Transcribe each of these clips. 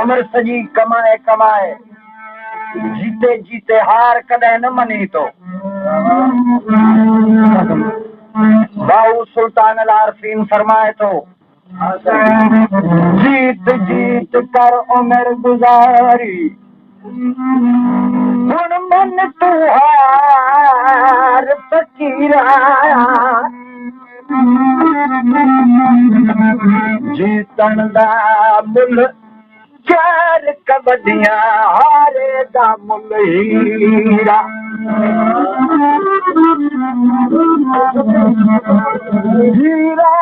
उम्र सजी कमाए कमाए जीते जीते हार कदे न मनी तो बाऊ सुल्तान अल आरफीन फरमाए तो जीत जीत कर उम्र गुजारी हुन मन तू हार फकीरा जीतन दा मुल चार कबड्डियां हारे दा मुल हीरा हीरा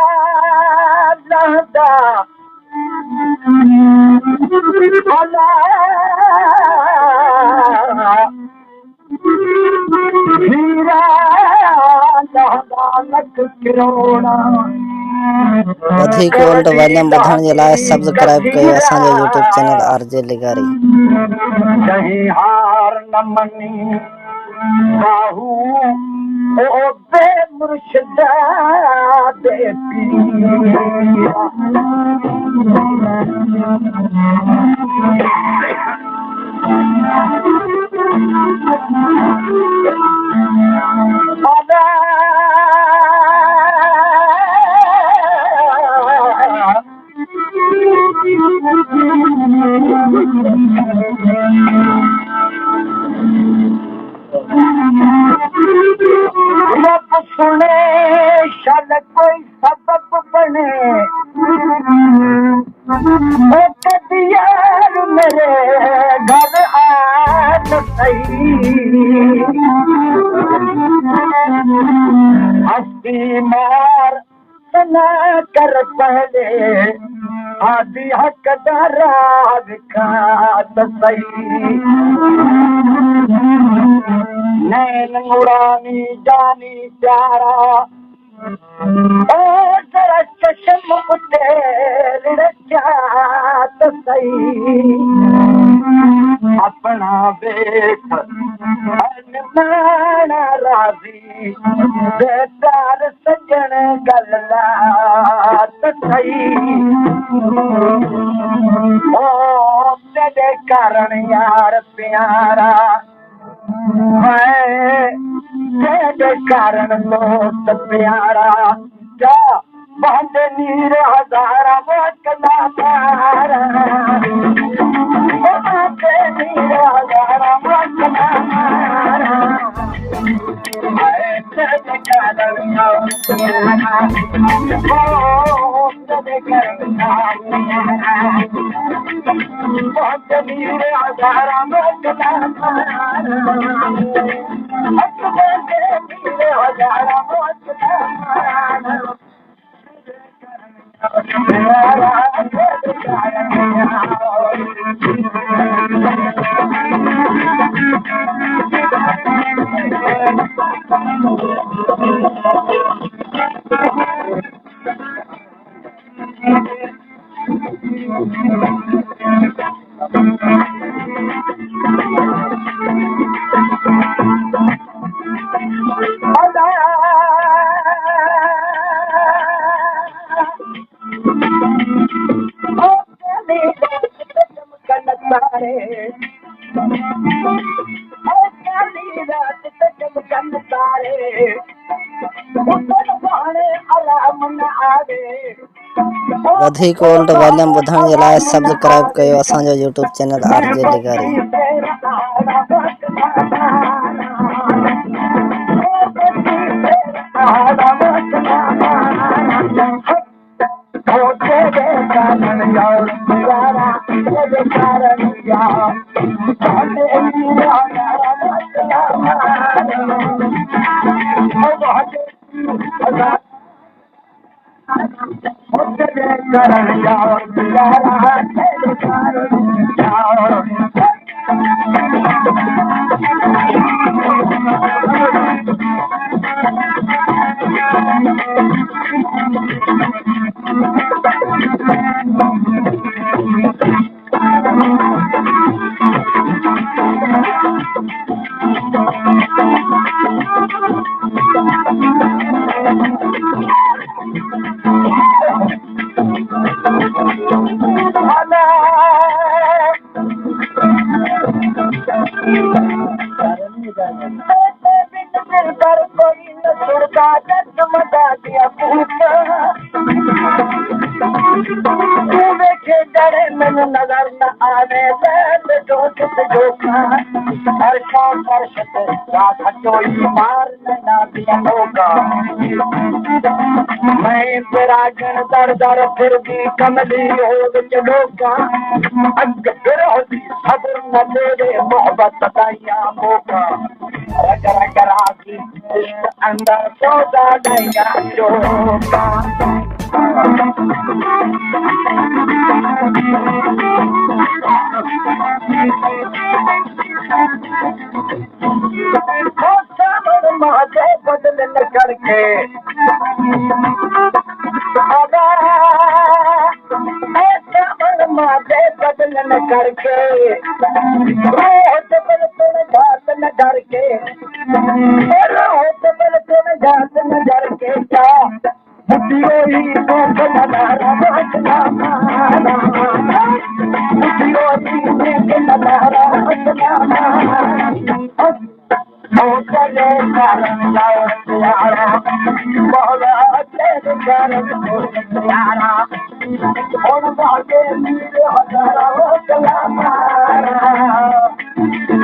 लहदा अला हीरा लहदा लख करोड़ा अधिक वोल्ट वॉल्यूम बढ़ाने जे लाइ सब्सक्राइब कयो असांजो YouTube चैनल आरजे लिगारी। कहीं हार न मनी बाहू ओ बे मुर्शिदा दे रब सुने शल कोई सबब बने यार मेरे घर आ सही हस्ती मार सना कर पहले आदि हकदारा विखात सही नैन नूरानी जानी प्यारा ओ जरा चश्म उतेर जात सही अपना बेख अनमाना राजी बेदार सजन गल्लात सही ओ तेरे कारण यार प्यारा तेरे कारण दोस्त प्यारा क्या बंद नीर हजारा वकला मारा नीर हजारा वकला मारा तेरे कारण तेरे कारण नीर हजारा वकला अधिक वोल्ट वॉल्यूम बढ़ाने जे लाइ सब्सक्राइब कयो असांजो YouTube चैनल आरजे लिगारी। दिल कर कोई न छुड़का जगमगा दिया भूखा देखे डरे मन नजर न आने बैठ जो जोखा हर शाम दर्शत रात हटोई मार ना दिया होगा मैं तेरा जन दर दर फिर भी कमली हो चलोगा अग फिर होती सब्र न तेरे मोहब्बत बताइया होगा रग रग राजी इश्क अंदर सौदा दैया जोगा माथे बदल न करके माथे बदल न करके बल तुम घात न डर के बल तुम घात न डर के क्या बुद्धियों ही देख नजारा हंसना मारा बुद्धियों ही देख नजारा हंसना मारा चले कारण जाओ प्यारा बहुत तेरे कारण प्यारा और बागे मेरे हजारा चला मारा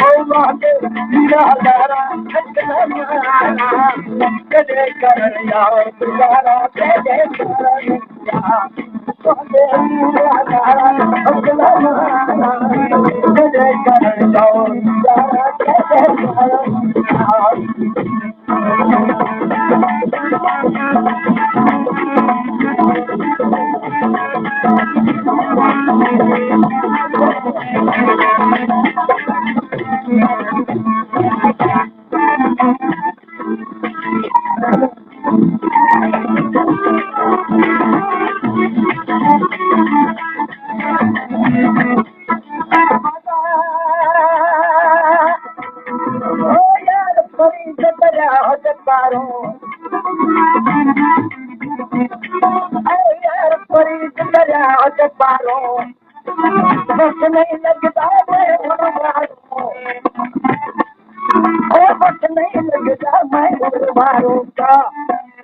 और बागे मेरे हजारा चला मारा चले कारण जाओ प्यारा तेरे कारण बागे मेरे हजारा चला मारा चले कारण जाओ प्यारा तेरे कारण बस नहीं लगता बस नहीं लगता मैं मारू का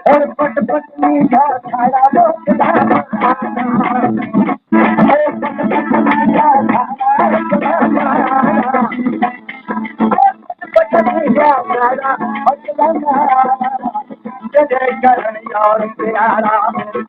और पट पट मीठा खाना लोकदा करण यार प्यारा